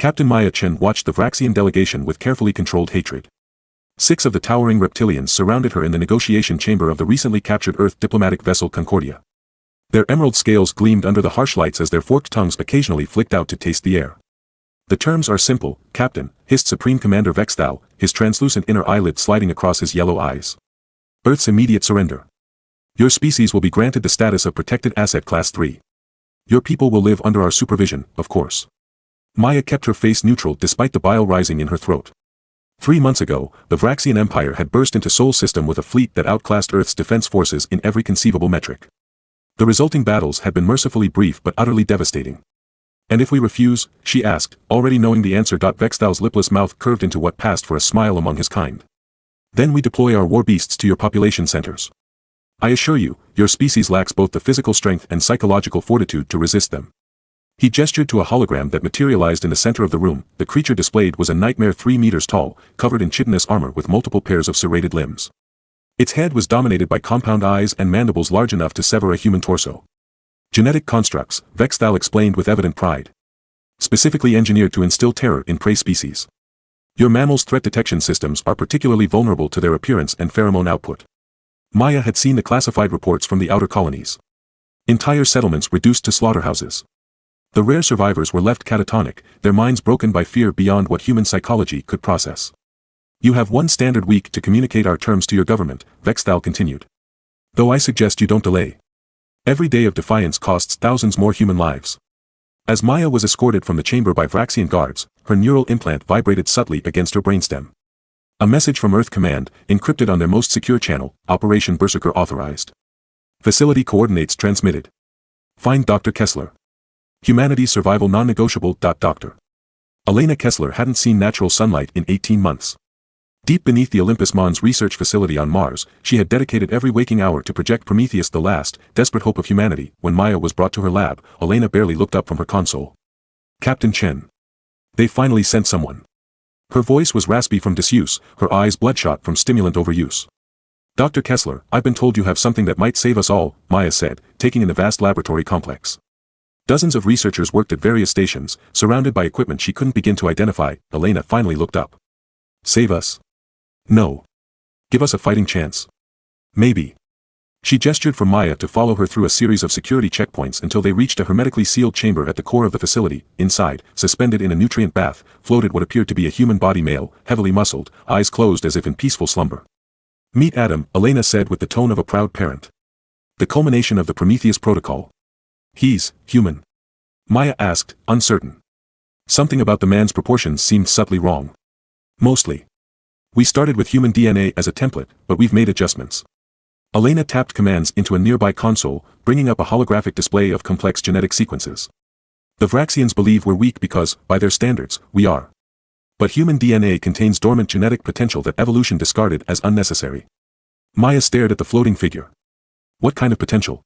Captain Maya Chen watched the Vraxian delegation with carefully controlled hatred. 6 of the towering reptilians surrounded her in the negotiation chamber of the recently captured Earth diplomatic vessel Concordia. Their emerald scales gleamed under the harsh lights as their forked tongues occasionally flicked out to taste the air. "The terms are simple, Captain," hissed Supreme Commander Vexthal, his translucent inner eyelid sliding across his yellow eyes. "Earth's immediate surrender. Your species will be granted the status of Protected Asset Class 3. Your people will live under our supervision, of course." Maya kept her face neutral despite the bile rising in her throat. 3 months ago, the Vraxian Empire had burst into Sol System with a fleet that outclassed Earth's defense forces in every conceivable metric. The resulting battles had been mercifully brief but utterly devastating. "And if we refuse?" she asked, already knowing the answer. Vexthal's lipless mouth curved into what passed for a smile among his kind. "Then we deploy our Warbeasts to your population centers. I assure you, your species lacks both the physical strength and psychological fortitude to resist them." He gestured to a hologram that materialized in the center of the room. The creature displayed was a nightmare 3 meters tall, covered in chitinous armor with multiple pairs of serrated limbs. Its head was dominated by compound eyes and mandibles large enough to sever a human torso. "Genetic constructs," Vexthal explained with evident pride. "Specifically engineered to instill terror in prey species. Your mammal's threat detection systems are particularly vulnerable to their appearance and pheromone output." Maya had seen the classified reports from the outer colonies. Entire settlements reduced to slaughterhouses. The rare survivors were left catatonic, their minds broken by fear beyond what human psychology could process. "You have 1 standard week to communicate our terms to your government," Vexthal continued. "Though I suggest you don't delay. Every day of defiance costs thousands more human lives." As Maya was escorted from the chamber by Vraxian guards, her neural implant vibrated subtly against her brainstem. A message from Earth Command, encrypted on their most secure channel, Operation Berserker authorized. Facility coordinates transmitted. Find Dr. Kessler. Humanity's survival non-negotiable. Dr. Elena Kessler hadn't seen natural sunlight in 18 months. Deep beneath the Olympus Mons research facility on Mars, she had dedicated every waking hour to Project Prometheus, the last, desperate hope of humanity. When Maya was brought to her lab, Elena barely looked up from her console. "Captain Chen. They finally sent someone." Her voice was raspy from disuse, her eyes bloodshot from stimulant overuse. "Dr. Kessler, I've been told you have something that might save us all," Maya said, taking in the vast laboratory complex. Dozens of researchers worked at various stations, surrounded by equipment she couldn't begin to identify. Elena finally looked up. "Save us? No. Give us a fighting chance. Maybe." She gestured for Maya to follow her through a series of security checkpoints until they reached a hermetically sealed chamber at the core of the facility. Inside, suspended in a nutrient bath, floated what appeared to be a human body, male, heavily muscled, eyes closed as if in peaceful slumber. "Meet Adam," Elena said with the tone of a proud parent. "The culmination of the Prometheus protocol." "He's human?" Maya asked, uncertain. Something about the man's proportions seemed subtly wrong. "Mostly. We started with human DNA as a template, but we've made adjustments." Elena tapped commands into a nearby console, bringing up a holographic display of complex genetic sequences. "The Vraxians believe we're weak because, by their standards, we are. But human DNA contains dormant genetic potential that evolution discarded as unnecessary." Maya stared at the floating figure. "What kind of potential?"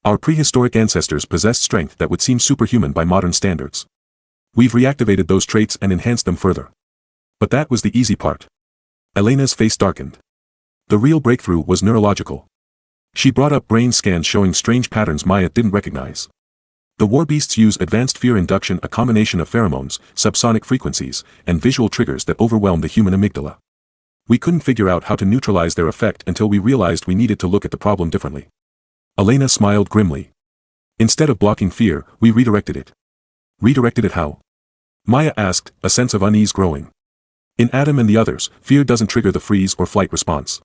"Our prehistoric ancestors possessed strength that would seem superhuman by modern standards. We've reactivated those traits and enhanced them further. But that was the easy part." Elena's face darkened. The real breakthrough was neurological. She brought up brain scans showing strange patterns Maya didn't recognize. The Warbeasts use advanced fear induction, a combination of pheromones, subsonic frequencies, and visual triggers that overwhelm the human amygdala. We couldn't figure out how to neutralize their effect until we realized we needed to look at the problem differently. Elena smiled grimly. "Instead of blocking fear, we redirected it." "Redirected it how?" Maya asked, a sense of unease growing. "In Adam and the others, fear doesn't trigger the freeze or flight response.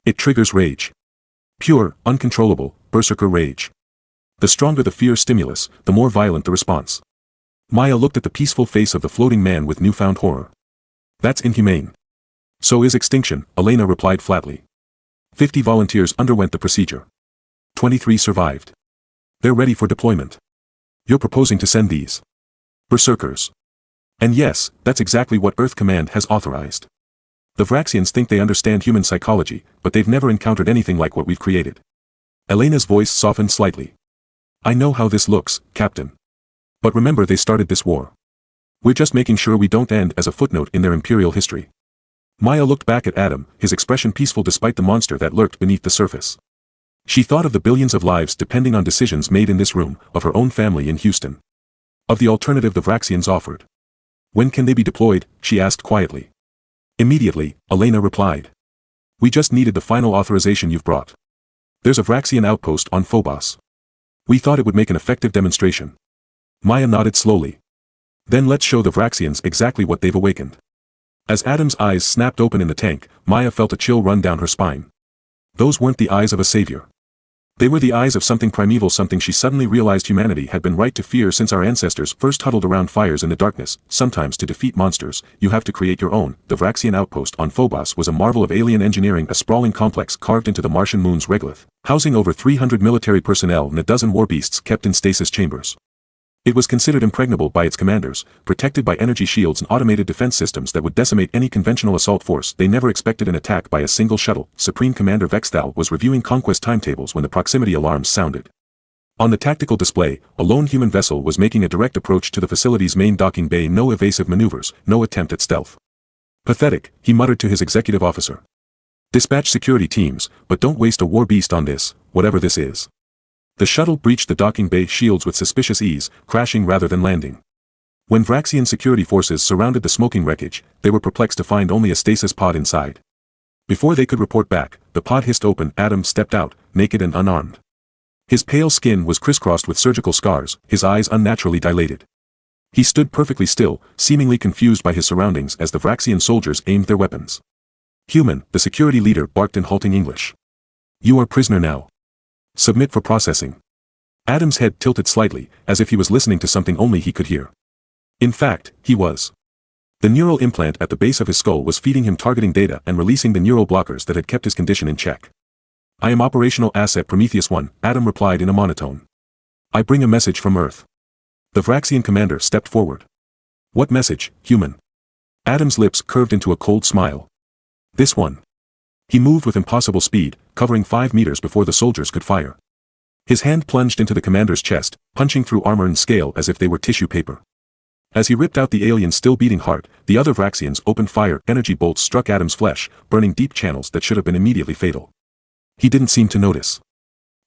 It triggers rage. Pure, uncontrollable, berserker rage. The stronger the fear stimulus, the more violent the response." Maya looked at the peaceful face of the floating man with newfound horror. "That's inhumane." "So is extinction," Elena replied flatly. 50 volunteers underwent the procedure. 23 survived. They're ready for deployment. You're proposing to send these Berserkers. And yes, that's exactly what Earth Command has authorized. The Vraxians think they understand human psychology, but they've never encountered anything like what we've created. Elena's voice softened slightly. "I know how this looks, Captain. But remember, they started this war. We're just making sure we don't end as a footnote in their imperial history." Maya looked back at Adam, his expression peaceful despite the monster that lurked beneath the surface. She thought of the billions of lives depending on decisions made in this room, of her own family in Houston. Of the alternative the Vraxians offered. When can they be deployed? She asked quietly. Immediately, Elena replied. We just needed the final authorization you've brought. There's a Vraxian outpost on Phobos. We thought it would make an effective demonstration. Maya nodded slowly. Then let's show the Vraxians exactly what they've awakened. As Adam's eyes snapped open in the tank, Maya felt a chill run down her spine. Those weren't the eyes of a savior. They were the eyes of something primeval, something she suddenly realized humanity had been right to fear since our ancestors first huddled around fires in the darkness. Sometimes to defeat monsters, you have to create your own. The Vraxian outpost on Phobos was a marvel of alien engineering, a sprawling complex carved into the Martian moon's regolith, housing over 300 military personnel and a dozen warbeasts kept in stasis chambers. It was considered impregnable by its commanders, protected by energy shields and automated defense systems that would decimate any conventional assault force. They never expected an attack by a single shuttle. Supreme Commander Vexthal was reviewing conquest timetables when the proximity alarms sounded. On the tactical display, a lone human vessel was making a direct approach to the facility's main docking bay. No evasive maneuvers, no attempt at stealth. Pathetic, he muttered to his executive officer. Dispatch security teams, but don't waste a warbeast on this, whatever this is. The shuttle breached the docking bay shields with suspicious ease, crashing rather than landing. When Vraxian security forces surrounded the smoking wreckage, they were perplexed to find only a stasis pod inside. Before they could report back, the pod hissed open. Adam stepped out, naked and unarmed. His pale skin was crisscrossed with surgical scars, his eyes unnaturally dilated. He stood perfectly still, seemingly confused by his surroundings as the Vraxian soldiers aimed their weapons. Human, the security leader barked in halting English. You are prisoner now. Submit for processing. Adam's head tilted slightly, as if he was listening to something only he could hear. In fact, he was. The neural implant at the base of his skull was feeding him targeting data and releasing the neural blockers that had kept his condition in check. I am Operational Asset Prometheus 1, Adam replied in a monotone. I bring a message from Earth. The Vraxian commander stepped forward. What message, human? Adam's lips curved into a cold smile. This one. He moved with impossible speed, covering 5 meters before the soldiers could fire. His hand plunged into the commander's chest, punching through armor and scale as if they were tissue paper. As he ripped out the alien's still beating heart, the other Vraxians opened fire. Energy bolts struck Adam's flesh, burning deep channels that should have been immediately fatal. He didn't seem to notice.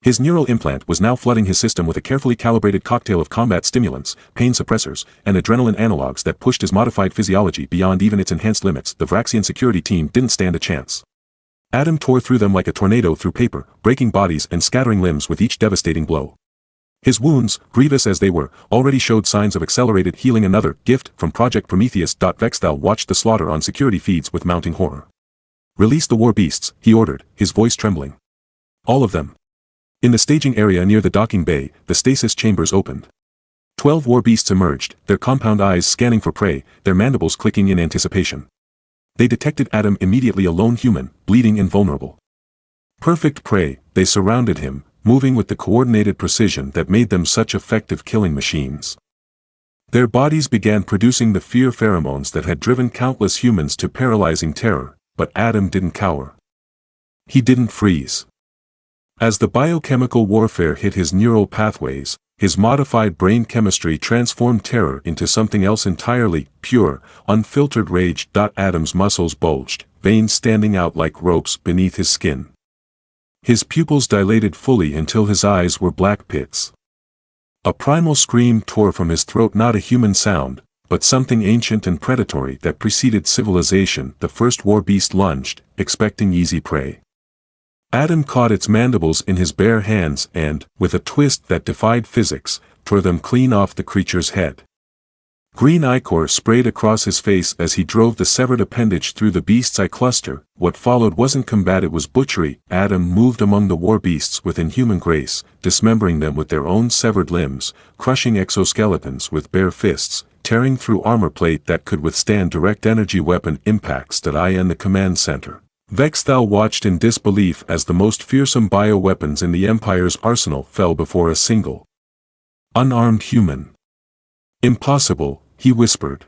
His neural implant was now flooding his system with a carefully calibrated cocktail of combat stimulants, pain suppressors, and adrenaline analogs that pushed his modified physiology beyond even its enhanced limits. The Vraxian security team didn't stand a chance. Adam tore through them like a tornado through paper, breaking bodies and scattering limbs with each devastating blow. His wounds, grievous as they were, already showed signs of accelerated healing. Another gift from Project Prometheus. Vexthal watched the slaughter on security feeds with mounting horror. Release the warbeasts, he ordered, his voice trembling. All of them. In the staging area near the docking bay, the stasis chambers opened. 12 warbeasts emerged, their compound eyes scanning for prey, their mandibles clicking in anticipation. They detected Adam immediately, a lone human, bleeding and vulnerable. Perfect prey, they surrounded him, moving with the coordinated precision that made them such effective killing machines. Their bodies began producing the fear pheromones that had driven countless humans to paralyzing terror, but Adam didn't cower. He didn't freeze. As the biochemical warfare hit his neural pathways, his modified brain chemistry transformed terror into something else entirely, pure, unfiltered rage. Adam's muscles bulged, veins standing out like ropes beneath his skin. His pupils dilated fully until his eyes were black pits. A primal scream tore from his throat, not a human sound, but something ancient and predatory that preceded civilization. The first warbeast lunged, expecting easy prey. Adam caught its mandibles in his bare hands and, with a twist that defied physics, tore them clean off the creature's head. Green ichor sprayed across his face as he drove the severed appendage through the beast's eye cluster. What followed wasn't combat, it was butchery. Adam moved among the warbeasts with inhuman grace, dismembering them with their own severed limbs, crushing exoskeletons with bare fists, tearing through armor plate that could withstand direct energy weapon impacts. I in the command center. Vexthal watched in disbelief as the most fearsome bioweapons in the Empire's arsenal fell before a single unarmed human. Impossible, he whispered.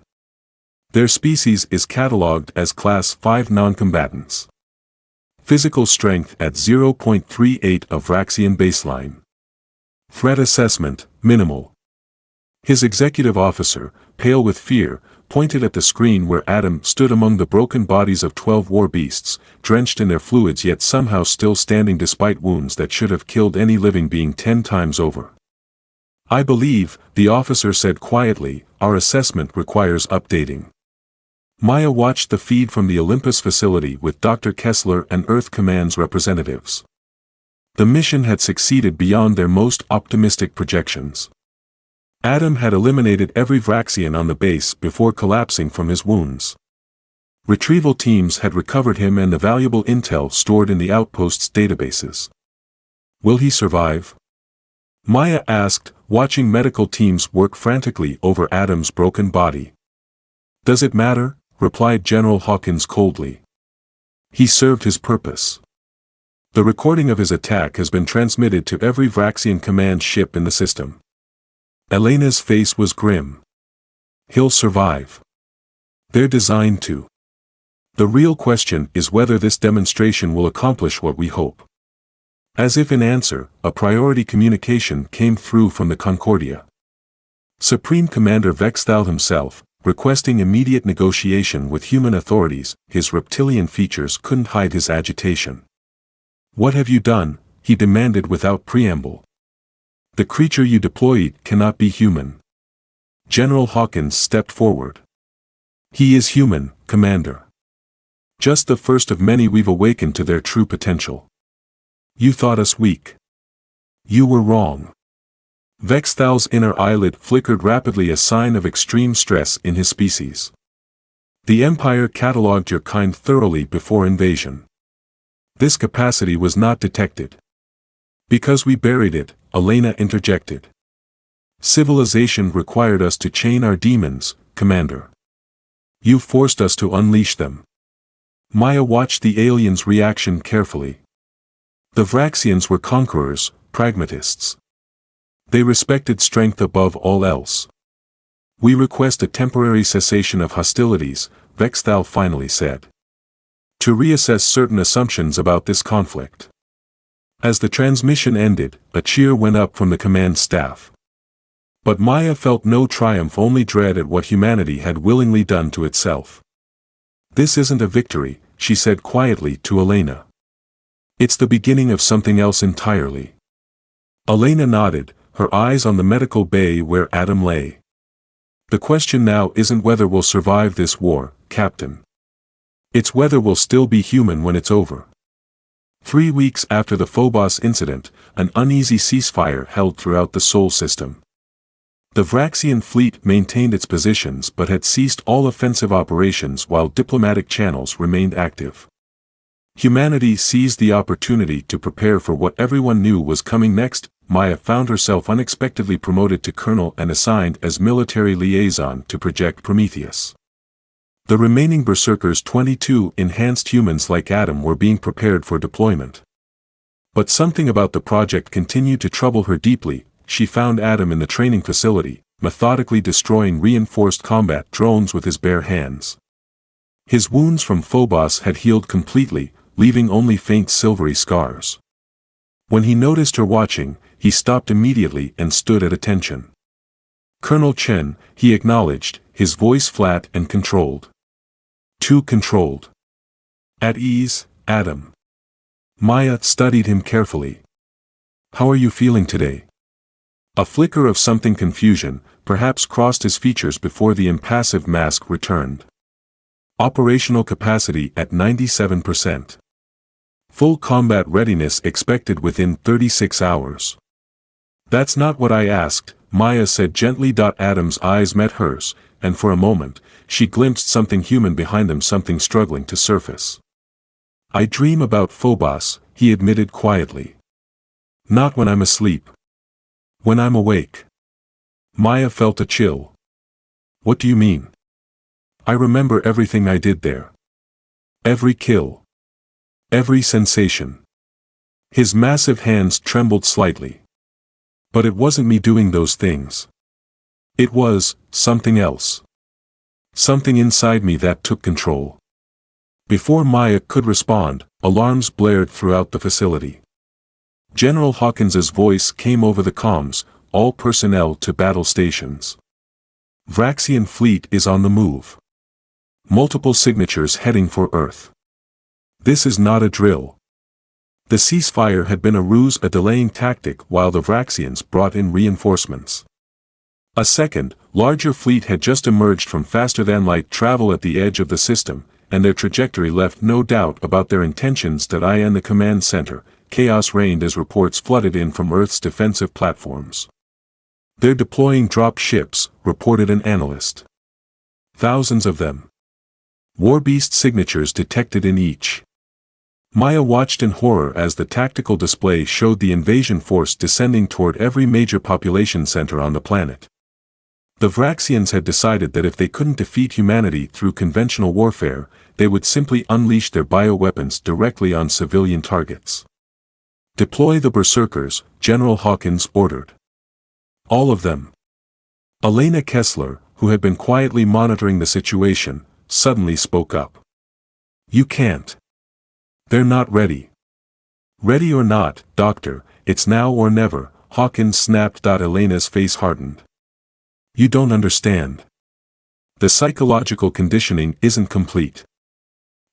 Their species is catalogued as Class 5 non-combatants. Physical strength at 0.38 of Vraxian baseline. Threat assessment, minimal. His executive officer, pale with fear, pointed at the screen where Adam stood among the broken bodies of 12 warbeasts, drenched in their fluids yet somehow still standing despite wounds that should have killed any living being 10 times over. I believe, the officer said quietly, our assessment requires updating. Maya watched the feed from the Olympus facility with Dr. Kessler and Earth Command's representatives. The mission had succeeded beyond their most optimistic projections. Adam had eliminated every Vraxian on the base before collapsing from his wounds. Retrieval teams had recovered him and the valuable intel stored in the outpost's databases. Will he survive? Maya asked, watching medical teams work frantically over Adam's broken body. Does it matter? Replied General Hawkins coldly. He served his purpose. The recording of his attack has been transmitted to every Vraxian command ship in the system. Elena's face was grim. He'll survive. They're designed to. The real question is whether this demonstration will accomplish what we hope. As if in answer, a priority communication came through from the Concordia. Supreme Commander Vexthal himself, requesting immediate negotiation with human authorities. His reptilian features couldn't hide his agitation. What have you done? He demanded without preamble. The creature you deployed cannot be human. General Hawkins stepped forward. He is human, Commander. Just the first of many we've awakened to their true potential. You thought us weak. You were wrong. Vexthal's inner eyelid flickered rapidly, a sign of extreme stress in his species. The Empire catalogued your kind thoroughly before invasion. This capacity was not detected. Because we buried it, Elena interjected. Civilization required us to chain our demons, Commander. You forced us to unleash them. Maya watched the alien's reaction carefully. The Vraxians were conquerors, pragmatists. They respected strength above all else. We request a temporary cessation of hostilities, Vexthal finally said. To reassess certain assumptions about this conflict. As the transmission ended, a cheer went up from the command staff. But Maya felt no triumph, only dread at what humanity had willingly done to itself. This isn't a victory, she said quietly to Elena. It's the beginning of something else entirely. Elena nodded, her eyes on the medical bay where Adam lay. The question now isn't whether we'll survive this war, Captain. It's whether we'll still be human when it's over. 3 weeks after the Phobos incident, an uneasy ceasefire held throughout the Sol system. The Vraxian fleet maintained its positions but had ceased all offensive operations while diplomatic channels remained active. Humanity seized the opportunity to prepare for what everyone knew was coming next. Maya found herself unexpectedly promoted to colonel and assigned as military liaison to Project Prometheus. The remaining Berserkers, 22 enhanced humans like Adam, were being prepared for deployment. But something about the project continued to trouble her deeply. She found Adam in the training facility, methodically destroying reinforced combat drones with his bare hands. His wounds from Phobos had healed completely, leaving only faint silvery scars. When he noticed her watching, he stopped immediately and stood at attention. Colonel Chen, he acknowledged, his voice flat and controlled. Too controlled. At ease, Adam. Maya studied him carefully. How are you feeling today? A flicker of something confusion, perhaps, crossed his features before the impassive mask returned. Operational capacity at 97%. Full combat readiness expected within 36 hours. That's not what I asked, Maya said gently. Adam's eyes met hers, and for a moment, she glimpsed something human behind them, something struggling to surface. I dream about Phobos, he admitted quietly. Not when I'm asleep. When I'm awake. Maya felt a chill. What do you mean? I remember everything I did there. Every kill. Every sensation. His massive hands trembled slightly. But it wasn't me doing those things. It was something else. Something inside me that took control. Before Maya could respond, alarms blared throughout the facility. General Hawkins's voice came over the comms, all personnel to battle stations. Vraxian fleet is on the move. Multiple signatures heading for Earth. This is not a drill. The ceasefire had been a ruse, a delaying tactic while the Vraxians brought in reinforcements. A second, larger fleet had just emerged from faster-than-light travel at the edge of the system, and their trajectory left no doubt about their intentions. I and the command center, chaos reigned as reports flooded in from Earth's defensive platforms. "They're deploying drop ships," reported an analyst. "Thousands of them. Warbeast signatures detected in each." Maya watched in horror as the tactical display showed the invasion force descending toward every major population center on the planet. The Vraxians had decided that if they couldn't defeat humanity through conventional warfare, they would simply unleash their bioweapons directly on civilian targets. "Deploy the Berserkers," General Hawkins ordered. "All of them." Elena Kessler, who had been quietly monitoring the situation, suddenly spoke up. "You can't. They're not ready." "Ready or not, Doctor, it's now or never," Hawkins snapped. Elena's face hardened. "You don't understand. The psychological conditioning isn't complete.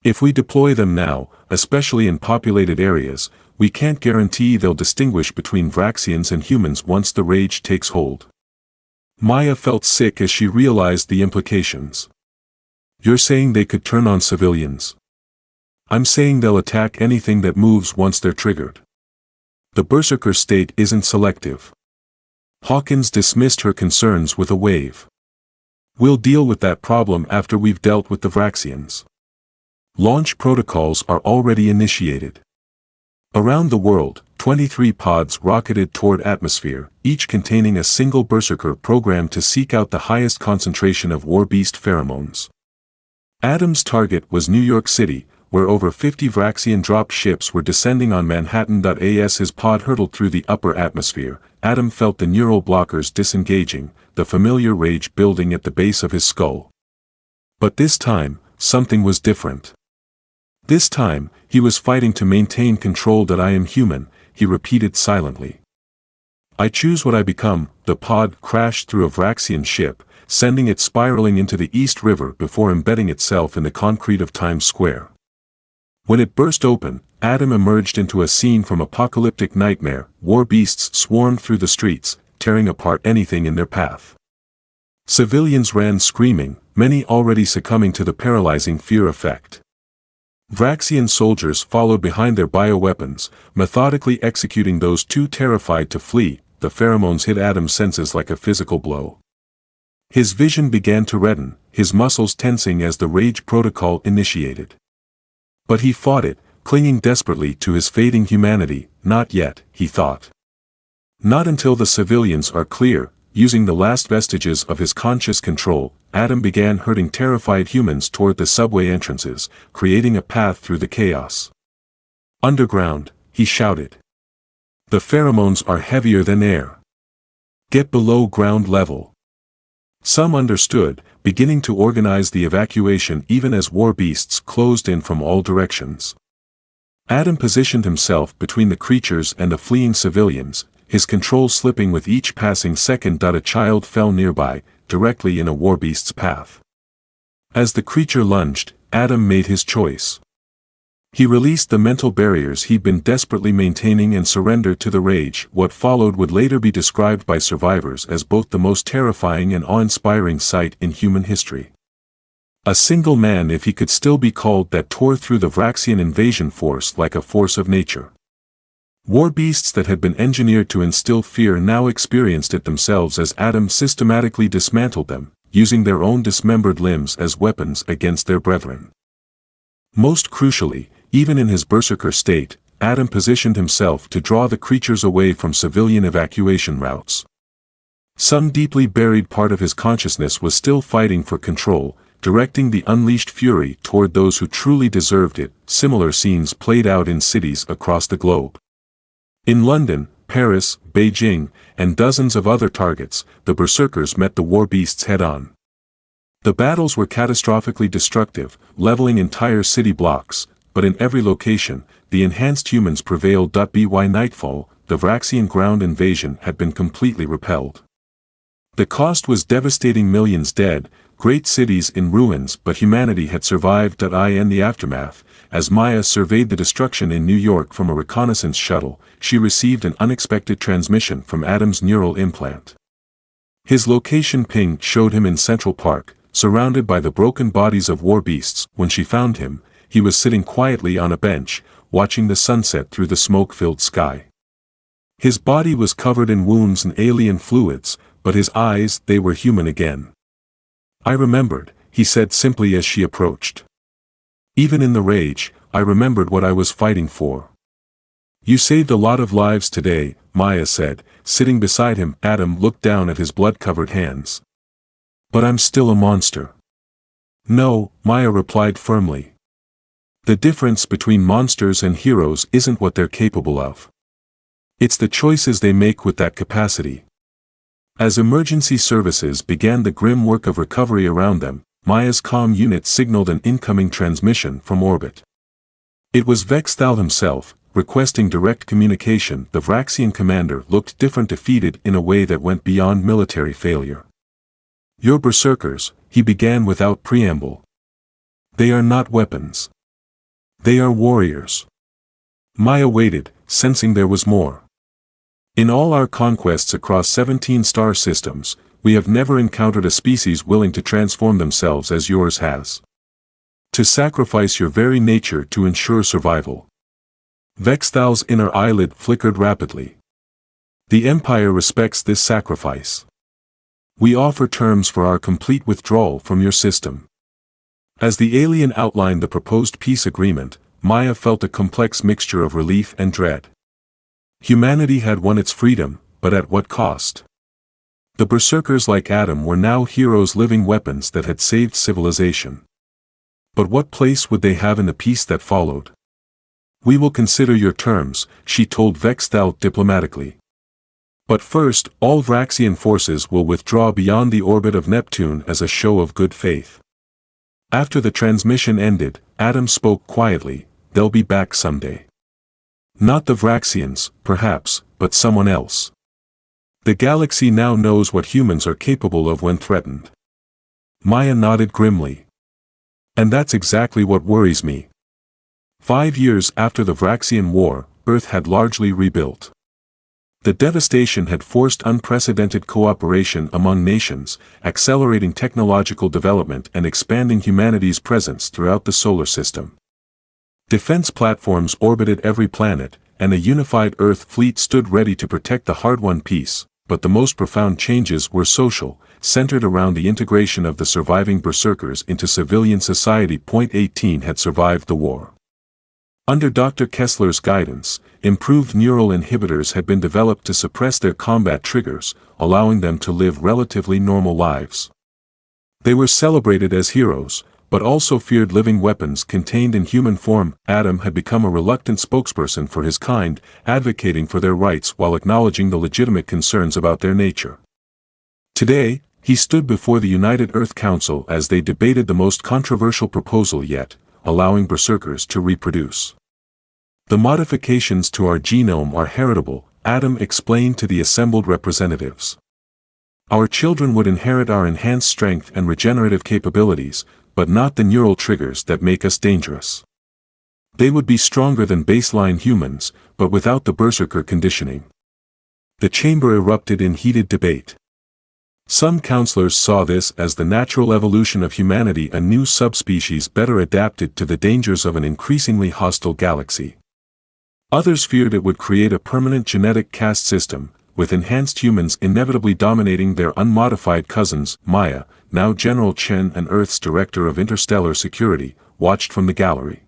If we deploy them now, especially in populated areas, we can't guarantee they'll distinguish between Vraxians and humans once the rage takes hold." Maya felt sick as she realized the implications. "You're saying they could turn on civilians?" "I'm saying they'll attack anything that moves once they're triggered. The Berserker state isn't selective." Hawkins dismissed her concerns with a wave. "We'll deal with that problem after we've dealt with the Vraxians. Launch protocols are already initiated." Around the world, 23 pods rocketed toward atmosphere, each containing a single Berserker programmed to seek out the highest concentration of Warbeast pheromones. Adam's target was New York City, where over 50 Vraxian drop ships were descending on Manhattan. As his pod hurtled through the upper atmosphere, Adam felt the neural blockers disengaging, the familiar rage building at the base of his skull. But this time, something was different. This time, he was fighting to maintain control. "I am human," he repeated silently. "I choose what I become." The pod crashed through a Vraxian ship, sending it spiraling into the East River before embedding itself in the concrete of Times Square. When it burst open, Adam emerged into a scene from apocalyptic nightmare. Warbeasts swarmed through the streets, tearing apart anything in their path. Civilians ran screaming, many already succumbing to the paralyzing fear effect. Vraxian soldiers followed behind their bioweapons, methodically executing those too terrified to flee. The pheromones hit Adam's senses like a physical blow. His vision began to redden, his muscles tensing as the rage protocol initiated. But he fought it, clinging desperately to his fading humanity. "Not yet," he thought. "Not until the civilians are clear." Using the last vestiges of his conscious control, Adam began herding terrified humans toward the subway entrances, creating a path through the chaos. "Underground," he shouted. "The pheromones are heavier than air. Get below ground level." Some understood, beginning to organize the evacuation even as Warbeasts closed in from all directions. Adam positioned himself between the creatures and the fleeing civilians, his control slipping with each passing second. A child fell nearby, directly in a Warbeast's path. As the creature lunged, Adam made his choice. He released the mental barriers he'd been desperately maintaining and surrendered to the rage. What followed would later be described by survivors as both the most terrifying and awe-inspiring sight in human history. A single man, if he could still be called that, tore through the Vraxian invasion force like a force of nature. Warbeasts that had been engineered to instill fear now experienced it themselves as Adam systematically dismantled them, using their own dismembered limbs as weapons against their brethren. Most crucially, even in his Berserker state, Adam positioned himself to draw the creatures away from civilian evacuation routes. Some deeply buried part of his consciousness was still fighting for control, directing the unleashed fury toward those who truly deserved it. Similar scenes played out in cities across the globe. In London, Paris, Beijing, and dozens of other targets, the Berserkers met the Warbeasts head-on. The battles were catastrophically destructive, leveling entire city blocks, but in every location, the enhanced humans prevailed. By nightfall, the Vraxian ground invasion had been completely repelled. The cost was devastating: millions dead, great cities in ruins, but humanity had survived. In the aftermath, as Maya surveyed the destruction in New York from a reconnaissance shuttle, she received an unexpected transmission from Adam's neural implant. His location ping showed him in Central Park, surrounded by the broken bodies of Warbeasts. When she found him, he was sitting quietly on a bench, watching the sunset through the smoke-filled sky. His body was covered in wounds and alien fluids, but his eyes, they were human again. "I remembered," he said simply as she approached. "Even in the rage, I remembered what I was fighting for." "You saved a lot of lives today," Maya said, sitting beside him. Adam looked down at his blood-covered hands. "But I'm still a monster." "No," Maya replied firmly. "The difference between monsters and heroes isn't what they're capable of. It's the choices they make with that capacity." As emergency services began the grim work of recovery around them, Maya's comm unit signaled an incoming transmission from orbit. It was Vraxian himself, requesting direct communication. The Vraxian commander looked different, defeated in a way that went beyond military failure. "Your Berserkers," he began without preamble. "They are not weapons. They are warriors." Maya waited, sensing there was more. "In all our conquests across 17 star systems, we have never encountered a species willing to transform themselves as yours has. To sacrifice your very nature to ensure survival." Vexthal's inner eyelid flickered rapidly. "The Empire respects this sacrifice. We offer terms for our complete withdrawal from your system." As the alien outlined the proposed peace agreement, Maya felt a complex mixture of relief and dread. Humanity had won its freedom, but at what cost? The Berserkers like Adam were now heroes, living weapons that had saved civilization. But what place would they have in the peace that followed? "We will consider your terms," she told Vexthal diplomatically. "But first, all Vraxian forces will withdraw beyond the orbit of Neptune as a show of good faith." After the transmission ended, Adam spoke quietly, "They'll be back someday. Not the Vraxians, perhaps, but someone else. The galaxy now knows what humans are capable of when threatened." Maya nodded grimly. "And that's exactly what worries me." 5 years after the Vraxian War, Earth had largely rebuilt. The devastation had forced unprecedented cooperation among nations, accelerating technological development and expanding humanity's presence throughout the solar system. Defense platforms orbited every planet, and a unified Earth fleet stood ready to protect the hard-won peace. But the most profound changes were social, centered around the integration of the surviving Berserkers into civilian society. 18 had survived the war. Under Dr. Kessler's guidance, improved neural inhibitors had been developed to suppress their combat triggers, allowing them to live relatively normal lives. They were celebrated as heroes, but also feared living weapons contained in human form. Adam had become a reluctant spokesperson for his kind, advocating for their rights while acknowledging the legitimate concerns about their nature. Today, he stood before the United Earth Council as they debated the most controversial proposal yet, allowing Berserkers to reproduce. "The modifications to our genome are heritable," Adam explained to the assembled representatives. "Our children would inherit our enhanced strength and regenerative capabilities, but not the neural triggers that make us dangerous. They would be stronger than baseline humans, but without the Berserker conditioning." The chamber erupted in heated debate. Some counselors saw this as the natural evolution of humanity, a new subspecies better adapted to the dangers of an increasingly hostile galaxy. Others feared it would create a permanent genetic caste system, with enhanced humans inevitably dominating their unmodified cousins. Maya, now General Chen and Earth's Director of Interstellar Security, watched from the gallery.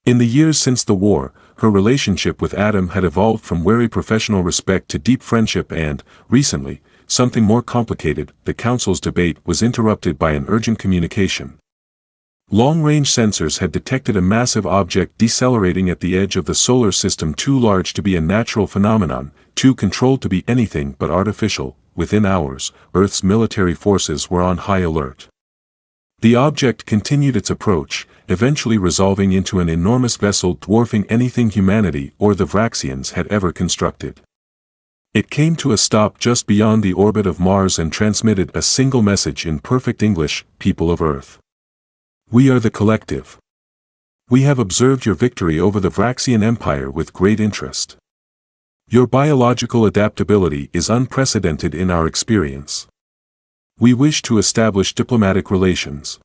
In the years since the war, her relationship with Adam had evolved from wary professional respect to deep friendship and, recently, something more complicated. The Council's debate was interrupted by an urgent communication. Long-range sensors had detected a massive object decelerating at the edge of the solar system, too large to be a natural phenomenon, too controlled to be anything but artificial. Within hours, Earth's military forces were on high alert. The object continued its approach, eventually resolving into an enormous vessel dwarfing anything humanity or the Vraxians had ever constructed. It came to a stop just beyond the orbit of Mars and transmitted a single message in perfect English: people of Earth. We are the collective. We have observed your victory over the Vraxian Empire with great interest. Your biological adaptability is unprecedented in our experience. We wish to establish diplomatic relations.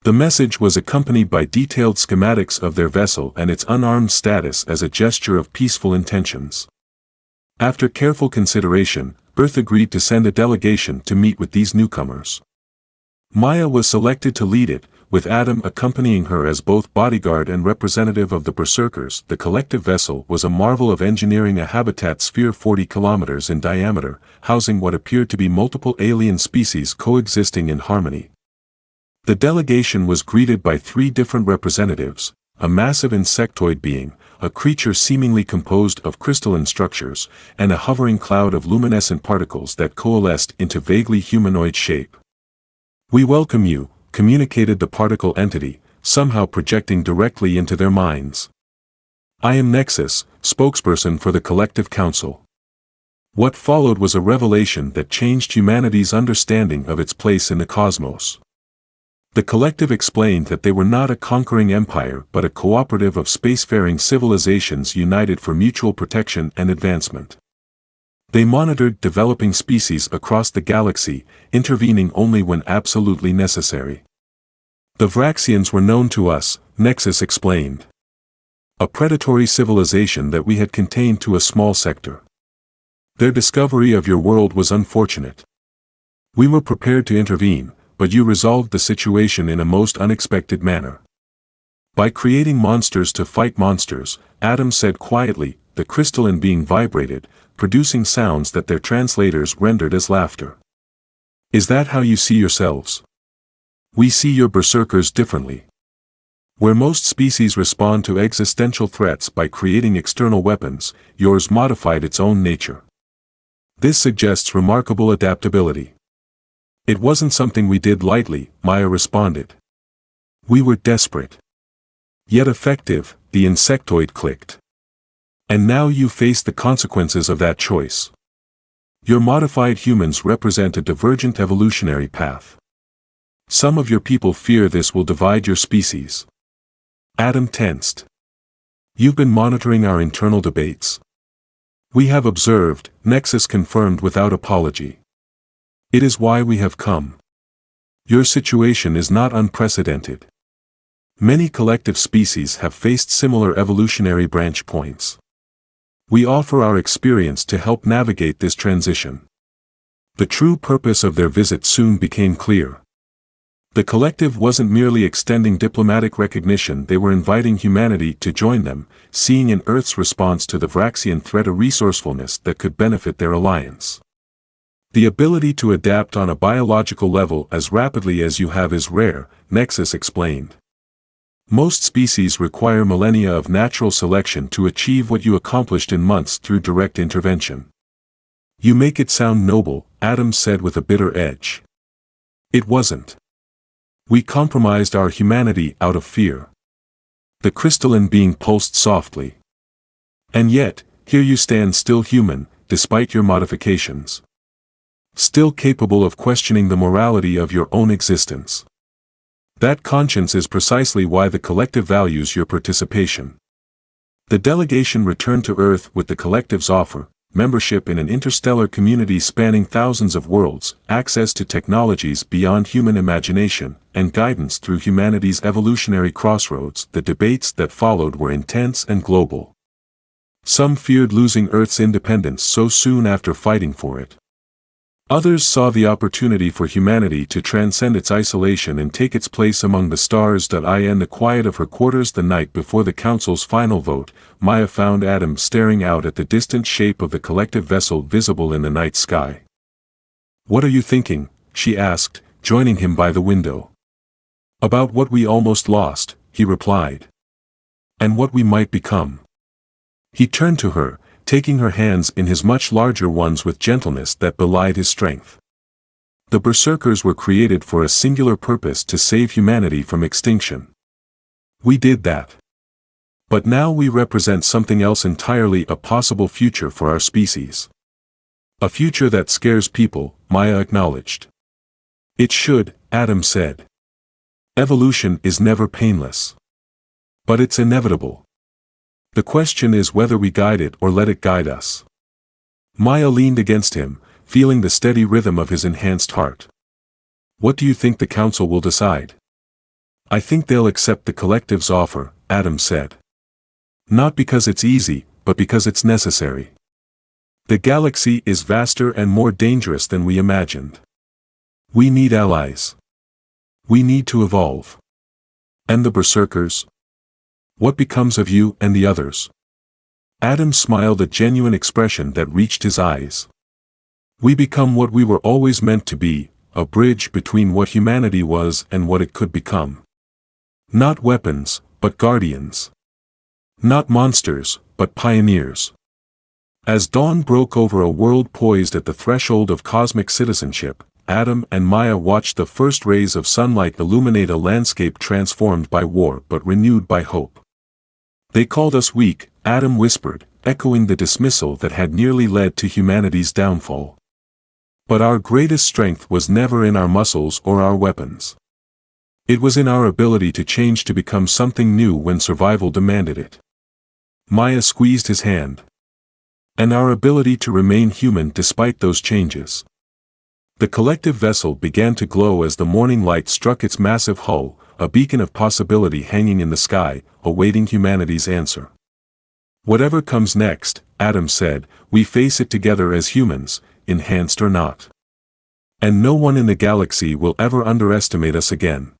The message was accompanied by detailed schematics of their vessel and its unarmed status as a gesture of peaceful intentions. After careful consideration, Earth agreed to send a delegation to meet with these newcomers. Maya was selected to lead it, with Adam accompanying her as both bodyguard and representative of the Berserkers. The collective vessel was a marvel of engineering, a habitat sphere 40 kilometers in diameter, housing what appeared to be multiple alien species coexisting in harmony. The delegation was greeted by 3 different representatives: a massive insectoid being, a creature seemingly composed of crystalline structures, and a hovering cloud of luminescent particles that coalesced into vaguely humanoid shape. "We welcome you," communicated the particle entity, somehow projecting directly into their minds. "I am Nexus, spokesperson for the Collective Council." What followed was a revelation that changed humanity's understanding of its place in the cosmos. The collective explained that they were not a conquering empire but a cooperative of spacefaring civilizations united for mutual protection and advancement. They monitored developing species across the galaxy, intervening only when absolutely necessary. "The Vraxians were known to us," Nexus explained. "A predatory civilization that we had contained to a small sector. Their discovery of your world was unfortunate. We were prepared to intervene, but you resolved the situation in a most unexpected manner. By creating monsters to fight monsters," Adam said quietly. The crystalline being vibrated, producing sounds that their translators rendered as laughter. "Is that how you see yourselves? We see your Berserkers differently. Where most species respond to existential threats by creating external weapons, yours modified its own nature. This suggests remarkable adaptability." "It wasn't something we did lightly," Maya responded. "We were desperate. Yet effective," the insectoid clicked. "And now you face the consequences of that choice. Your modified humans represent a divergent evolutionary path. Some of your people fear this will divide your species." Adam tensed. "You've been monitoring our internal debates?" "We have observed," Nexus confirmed without apology. "It is why we have come. Your situation is not unprecedented. Many collective species have faced similar evolutionary branch points. We offer our experience to help navigate this transition." The true purpose of their visit soon became clear. The collective wasn't merely extending diplomatic recognition, they were inviting humanity to join them, seeing in Earth's response to the Vraxian threat a resourcefulness that could benefit their alliance. "The ability to adapt on a biological level as rapidly as you have is rare," Nexus explained. "Most species require millennia of natural selection to achieve what you accomplished in months through direct intervention." "You make it sound noble," Adam said with a bitter edge. "It wasn't. We compromised our humanity out of fear." The crystalline being pulsed softly. "And yet, here you stand still human, despite your modifications. Still capable of questioning the morality of your own existence. That conscience is precisely why the collective values your participation." The delegation returned to Earth with the collective's offer: membership in an interstellar community spanning thousands of worlds, access to technologies beyond human imagination, and guidance through humanity's evolutionary crossroads. The debates that followed were intense and global. Some feared losing Earth's independence so soon after fighting for it. Others saw the opportunity for humanity to transcend its isolation and take its place among the stars. In the quiet of her quarters the night before the council's final vote, Maya found Adam staring out at the distant shape of the collective vessel visible in the night sky. "What are you thinking?" she asked, joining him by the window. "About what we almost lost," he replied. "And what we might become." He turned to her, taking her hands in his much larger ones with gentleness that belied his strength. "The Berserkers were created for a singular purpose: to save humanity from extinction. We did that. But now we represent something else entirely: a possible future for our species. A future that scares people, Maya acknowledged. It should, Adam said. Evolution is never painless. But it's inevitable. The question is whether we guide it or let it guide us. Maya leaned against him, feeling the steady rhythm of his enhanced heart. What do you think the council will decide? I think they'll accept the collective's offer, Adam said. Not because it's easy, but because it's necessary. The galaxy is vaster and more dangerous than we imagined. We need allies. We need to evolve. And the Berserkers? What becomes of you and the others? Adam smiled, a genuine expression that reached his eyes. We become what we were always meant to be, a bridge between what humanity was and what it could become. Not weapons, but guardians. Not monsters, but pioneers. As dawn broke over a world poised at the threshold of cosmic citizenship, Adam and Maya watched the first rays of sunlight illuminate a landscape transformed by war but renewed by hope. They called us weak, Adam whispered, echoing the dismissal that had nearly led to humanity's downfall. But our greatest strength was never in our muscles or our weapons. It was in our ability to change to become something new when survival demanded it. Maya squeezed his hand. And our ability to remain human despite those changes. The collective vessel began to glow as the morning light struck its massive hull, a beacon of possibility hanging in the sky, awaiting humanity's answer. Whatever comes next, Adam said, we face it together as humans, enhanced or not. And no one in the galaxy will ever underestimate us again.